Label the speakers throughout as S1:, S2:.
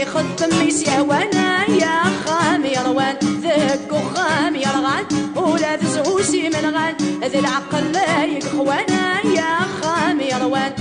S1: يخدم يسيوانا يا خام يروان ذاك وخام يرغان ولا ذزوسي من غان ذي العقل لا يقخوانا يا خام يروان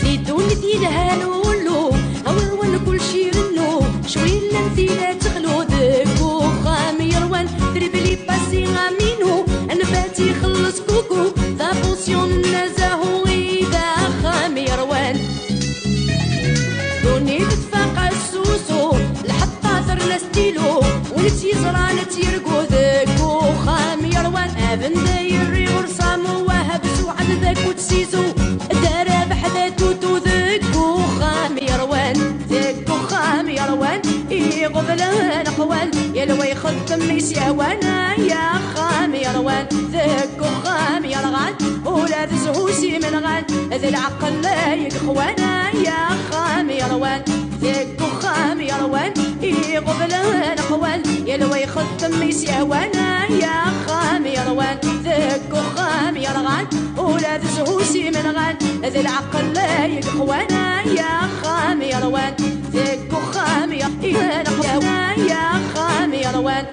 S1: ذي دون ذي الهالولو أول كل شي رنو شوي لنثيلة تخلو ذاك وخام يروان تربلي باسي غامينو أنفاتي خلص كوكو ذا بوسيون نزاهو إذا خام يروان دوني تتفاقع السوسو الحطاثر لاستيلو ونتي زرانة يرقو ذاك وخام يروان أبن دايري ورصامو وهب سوعد ذاك وتسيزو دارا بحذا توتو ذاك وخام يروان ذاك وخام يروان يغضلان أقوال يلوى يخدم يسيوانا يا خام يروان ذاك وخام يرغان ولا ذزهوسي من غان ذي العقل لا يقخوانا يا خام يروان ذاك وخام يروان يغضلان أقوال يلوى يخدم يسيوانا يا خام يروان ذاك وخام يرغان ولا ذزهوسي من غان ذي العقل لا يقخوانا يا خام يروان ذاك وخام يروان يا خام يروان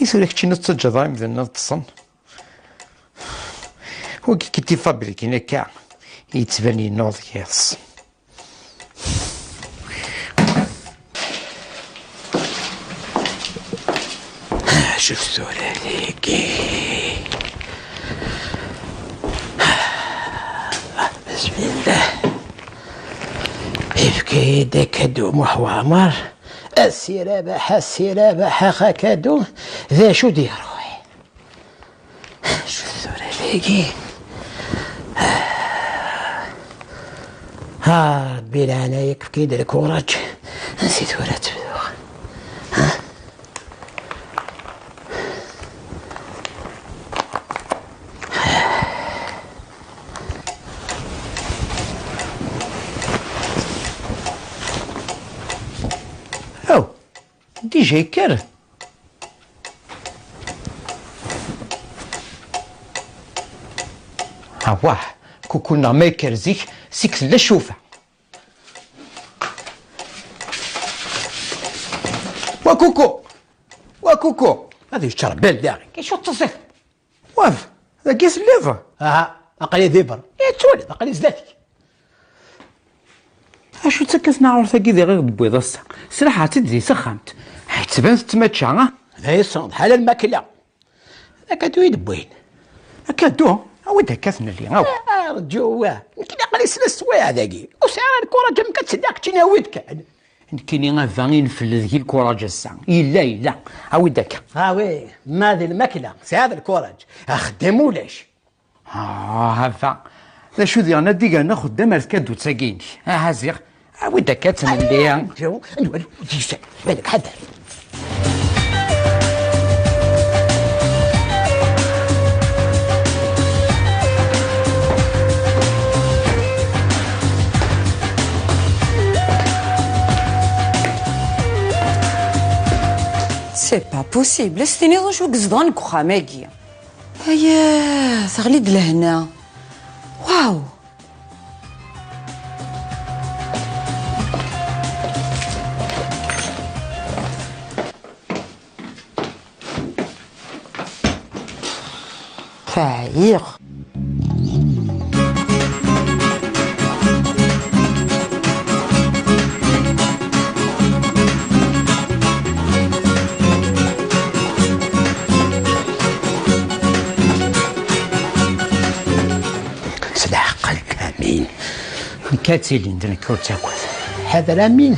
S2: يسولك تشي نتسجى ضايم ذا نتصن هو كي فابريكي نكا يتبني نوض ياس شوف سورة ليكي بسم الله يبكي دكدو محوامر السيرة بحا خاكادو ذا شو دي روحي شو الثورة ليكي ها بلا انا يكفي دير الكوراج نسيت ولا تبدو ها أو دي جاي كار واه كنا ما يكرزيك سيكس لا شوفه وكوكو هذا يشرب بالداغي كيشو تصيف واف ذا كيس الليفه
S3: اقلي ذبر
S2: تولد
S3: اقلي زلاتك
S2: اشو تسكسنا عورتها كي غير بيض الصا صراحه تدري سخنت حيت تبان تماتشا
S3: هذا يصنع بحال الماكله
S2: هكا يدبوين هكا ودها كاثنا اللي
S3: رجوه يمكن اقلي 3 سوايع ذاكي وسعر الكره كم كتصدق تناويتك
S2: كاينين غافانين في ذيك الكوراج الساعه الا عاودك
S3: وي ما هذه الماكله سي هذا الكوراج اخدم ولاش
S2: هذا لا شو دي انا ديك ناخذ دمر كادو تساقيني هازيغ عاودك كاتن اللي
S3: جو نولي بالك حذر
S1: سي با بوسيبل استني شو قصدانك وخاماكي هيا تغليد لهنا واو فايق
S2: كاتيلين درنا كور تاكل
S3: هذا رامين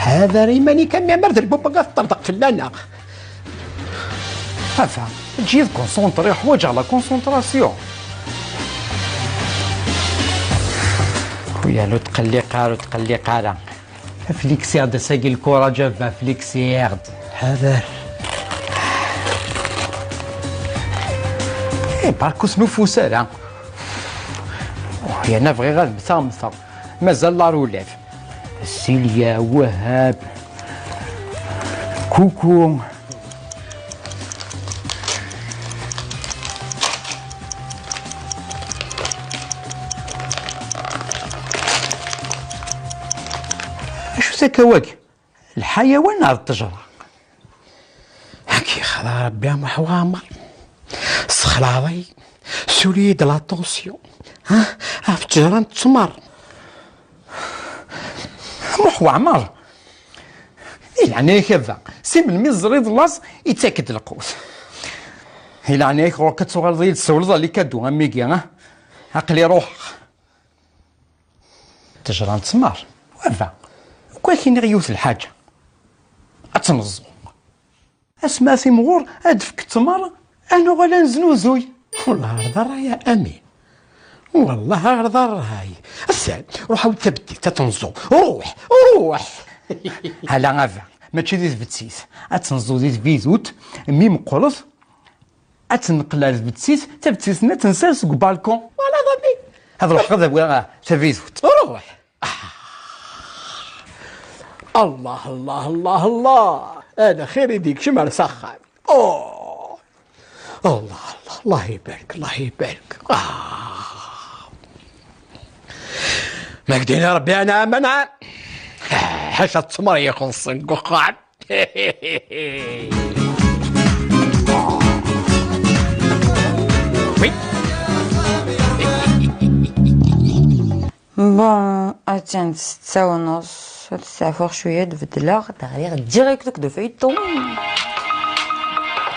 S3: هذا ريماني كان مرت البوبا قاعد تطرطق في اللنا.
S2: هذا تجي كونسونطري حوايج على كونسونطراسيون. خويا لو تقلق فليكسيرد ساقي الكرة جابها فليكسيرد.
S3: هذا
S2: باركوس نفوسالا. يا نبغي غير مثا مازال لا رولاف. سيليا وهاب كوكو شو سكواك الحيوان على التجرة
S3: هاكي خلا ربي محوامر سخلاوي سوليد لاتونسيون. ها في التجرة تسمر
S2: محو عمر. يعني كذا سي من المزريض لاص يتاكد القوس. يعني روح كتصغر ضيل السولضه اللي كادو اميكي عقلي روح تجران تسمار وافا ولكن غيوث الحاجه اتنظم اسماء في مغور ادفك التمر انا ولا نزنوزوي.
S3: والله غدر يا امين والله غدر هاي السعد روح وتبدي تتنزو روح
S2: هلا غافا ماشي ديت بتسيس اتنزو ديت فيزوت ميم قرص اتنقل بتسيس تبتسيسنا تنسالس بالكون
S3: ولا ضبي
S2: هذا روح غدا بغا تفيزوت
S3: روح. الله الله الله الله انا خير يديك شمال سخن. اوه الله يبارك. ما قدين يا ربي انا منع حاشا التمر يخلص نقعد.
S4: بون اتان 6:30 تسافر شويه تبدلا غير ديريكت دو فيتون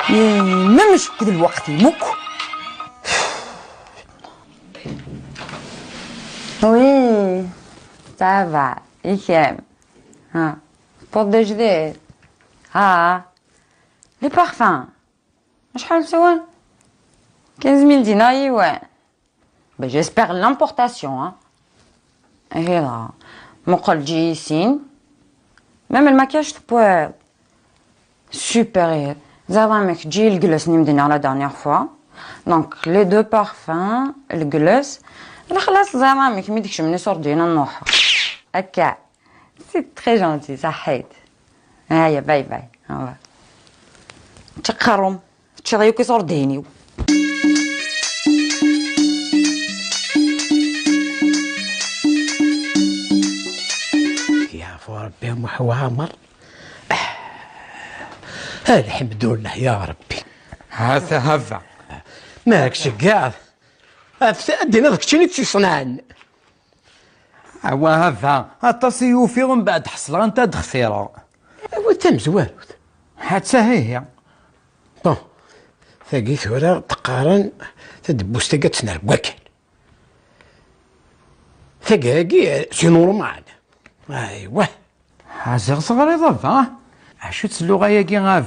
S4: ما مش كد الوقت موك. وي صافا يكام ها بور دو جديد ها لي بارفان شحال سوان 15000 دينار يوان با جيسبر لامبورطاسيون هنا مقل جيسين ميم الماكياج تبوال سوبيريور زعما تجي الجلوس اللي مدينا لا دانيير فوا دونك لي دو بارفان الجلوس انا خلاص زعما مي ديكش مني صوردينا نوحا هكا سي تري جونتي صحيت. هيا باي تقرم تشغيو كي صوردينيو.
S3: ربي محو عمر. الحمد لله يا ربي.
S2: هذا
S3: ماكش قاعد ادينا ذاك الشيء اللي تصنعن.
S2: هذا التصيو فيهم بعد حصل انت دخسيرة
S3: وتم زوال
S2: حتى هي
S3: بون ثاقي ثورة تقارن تدبوس تاقا تسنر واكل ثاقاقي سي نورمال. ايوا
S2: حاجة صغيرة ضفا عشو تسلو غاياكي غاف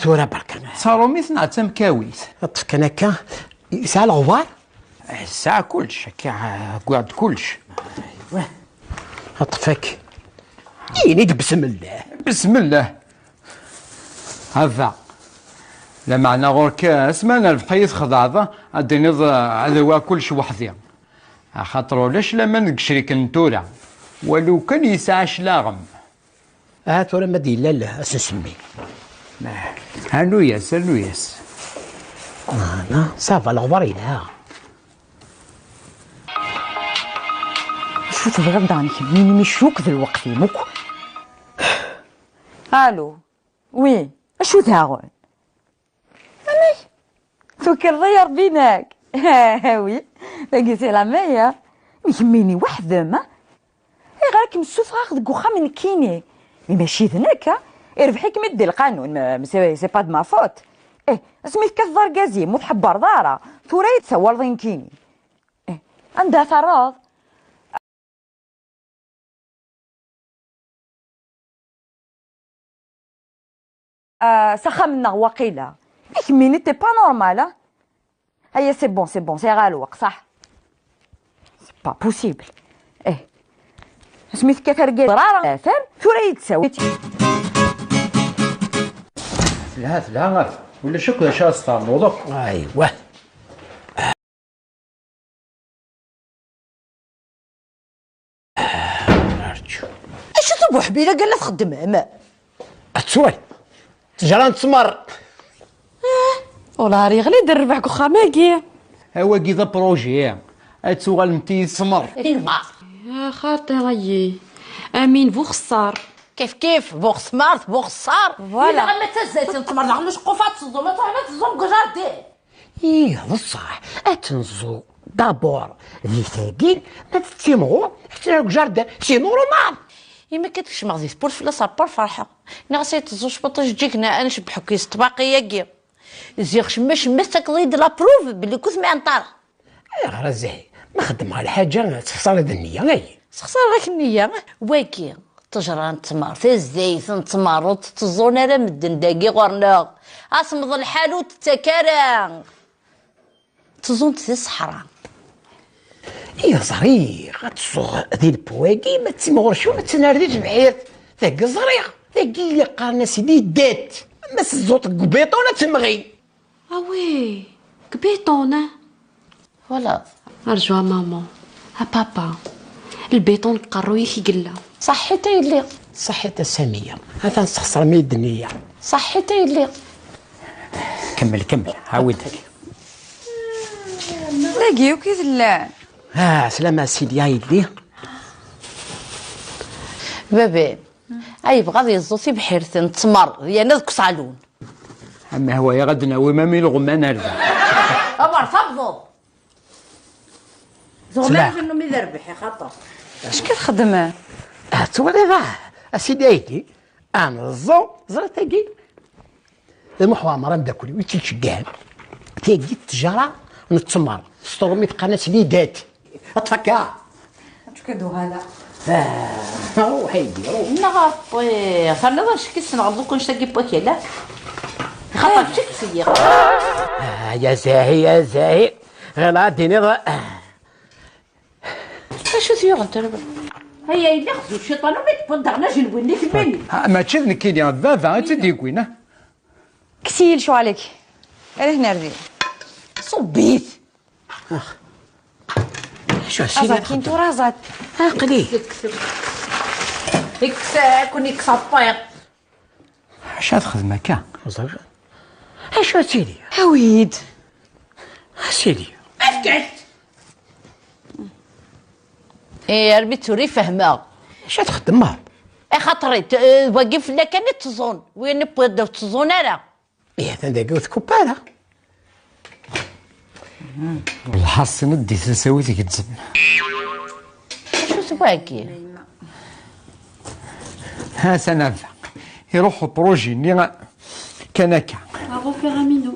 S3: ثورة برك
S2: صاروا مثنى تمكاويت
S3: طف كان هكا يسعى الغبار
S2: الساعة كلش هكا قعد كلش.
S3: ايوا اطفك ينيد بسم الله هذا لا معنى غور كاس ما البحيث خضعضة اديني هذا كلش وحدي خاطرو لاش لما نقشريك نتورا ولو كان يسعاش لاغم تورا ما دي لا اسنسمي هانو ياس انا صافا الغبار يلا
S4: شو تبغى دانك ميني مشوك ذا الوقت موك. الو وي شو تاغون امي فكر ضير بينك. وي لقيتي لا مية يهمني وحده ما غيرك مسوف غاخذ كوخا من كيني ماشي هناك يربحيك مدي القانون سي با دو ما فوت. سميت كثر كازي مو تحبر دارا ثورا يتسوى ضين كيني عندها ثراض سخمنا وقيله كميني تي با نورمال. هيا سي بون سي غالوق صح. سي با بوسيبل. سميت كثر ضرارة فهم شو راه يتساوي.
S2: لا ولا شكو شا استعملوا.
S3: ايوه
S5: اش تبو حبيله قال لا تخدم ما
S3: اتسوال تجران تسمر
S5: والله راه غلي دير ربعك وخا ماكي
S2: هو كذا بروجي اتسوال نتي سمر.
S6: يا خاطري امين بو خسار
S5: كيف بوغ سمارت بوغ صار
S4: فوالا.
S5: ما تزيت نتمر نعملوش قفات تصدو ما تزوم قجاردي.
S3: ايه بصح اتنزو دابور ذي ثاقي ما تتسمعوا حتى لو جارد سي نورمال.
S5: ما كتكش مغزي سبور فلاس بار فرحه نغسي تزوج بطاش جيك انا نشبحو كيس طباقيه كي زيغش مش مسك ضيد لا بروف بلي كنت ما انطر
S3: غير زاهي ما خدم على حاجه تخسر هذا النيه غير
S5: سخسر غاك النيه واكي تجران تمار في الزيت نتمر تزون على مدن داكي غورنا اصمد الحالو تتكرا تزون في الصحراء.
S3: يا صغير غتصوغ ذي البواكي ما تسمعوش ولا تنارديش بحير ذاك صغير ذاك اللي قالنا سيدي دات ما سزوط قبيطه ولا تمغي.
S6: وي كبيطون
S5: ولا
S6: ارجو ماما بابا البيطون قروي كي قلا
S5: صحيتي يلي
S3: صحيت ساميه هذا نستخسر ميد النيه.
S5: صحيتي يلي
S2: كمل عاودك.
S4: لاقي وكيف لا
S3: سلامة سيدي هايدي
S5: بابي اي بغا يزوسي بحيرت نتمر يا نذك صالون
S2: اما هو يا غدنا وما من الغمان هذا
S5: امر تبضو
S3: سلاح.
S5: زغمان شنو مي ذربح يا خاطر
S4: اش كتخدم؟
S3: تولي سيدي هايدي انا زرت تاقي المحور مرام داكولي ويتشقان تاقي التجاره نتمر سطرمي في قناه ليدات اتفكا
S4: اش كدو هذا؟
S3: روح هايدي روح
S5: نغطي خلنا واش كيس نغضو كون شتاقي بوكي لا خاطر شك سيق
S3: يا زاهي غير ديني
S5: شو ثيور انت هيا اللي خذوا الشيطان وما تبندغنا جنبوني كمالي
S2: ما تشدني كيليان بابا تدي كوينه
S4: كسيل شو عليك؟ علاه نردي
S5: صبيت
S3: شو سيدي
S4: رازات كنتو رازات
S3: قليل
S5: يكساك ونكسابيط
S2: اش تخدم هكا؟
S3: شو سيدي
S4: هويد
S3: سيدي
S5: افكعت يا ربي توري فهمها
S3: شو تخدم
S5: اي خاطري واقف لك انا تزون وين بغيت تزون انا
S3: ايه هذا قلت كوباله
S2: والله حاسين ندي تساوي ذيك الزم.
S5: شو سواكي
S2: ها سنافع يروحوا بروجي اللي كان هكا.
S6: افو فيرامينو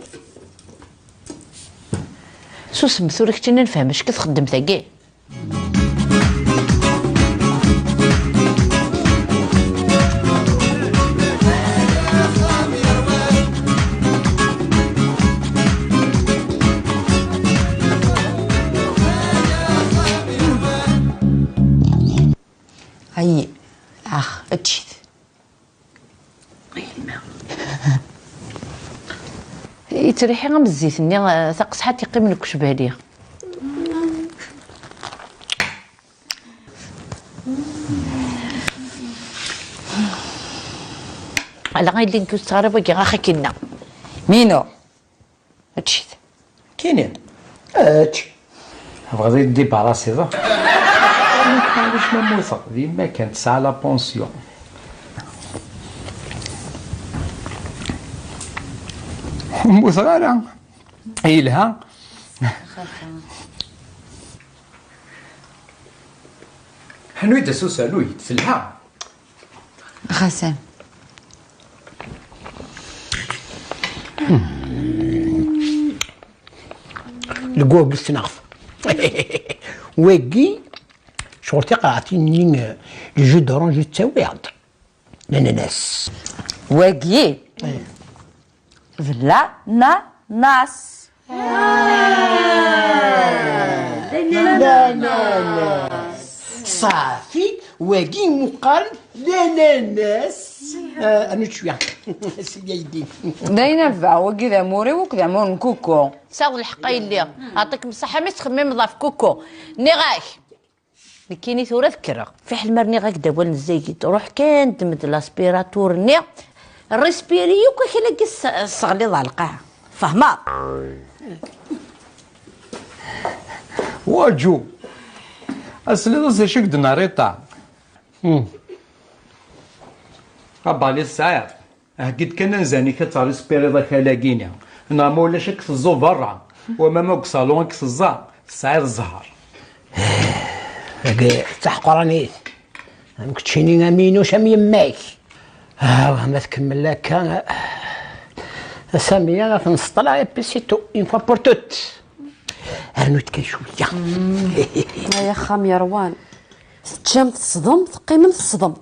S5: شو سمثو لك تينا نفهم اش كتخدم ثاكي هي اتشيت يتريحي غير الزيت ني ثقس حتى يقيم لك شباليه على غير اللي كنت صغيره باقي غا خاكينا
S4: مينو
S5: اتشيت
S2: كاينين
S3: اتش
S2: بغيت يدي براسي ذا واش ما موثق ديما كانت ساعه لا بونسيون. مو صغيره يلها حنويد سوسالوي تفلها
S4: غسان
S3: القوة بالسناف واقي شورتي قرعتيني الجو دورانج تساوي الاناناس
S5: واقي
S4: فلا ناس.
S3: صافي واقي مقارن لا ناس. انا شويه سيدي يدي
S4: داينا الفا وكذا موري وكذا مور كوكو.
S5: ساو الحق اللي عطيك بصحة ما تخمم ضاف كوكو نغاك لكيني ثورة ذكرى في حل مرني غاك دابا نزيد روح كان تمد لاسبيراتور ني الريسبيري وكي كلاقي الصغلي ضالقاه فهما
S2: واجو أصلي ضز شك دناريطا أبالي السعير أكيد كان نزاني كتعري سبيري ذاك لاقيني أنا ما ولا شك تزو برا وما موك صالون كتزا السعير الزهر
S3: تحقرني ما كنتشيني امين شام يماك ما تكمل لك سامية غتنسطلع بيسيتو اون فوا بور توت هانوت كشويه
S6: يا خام يا روان تجام تصدم تقيم تصدم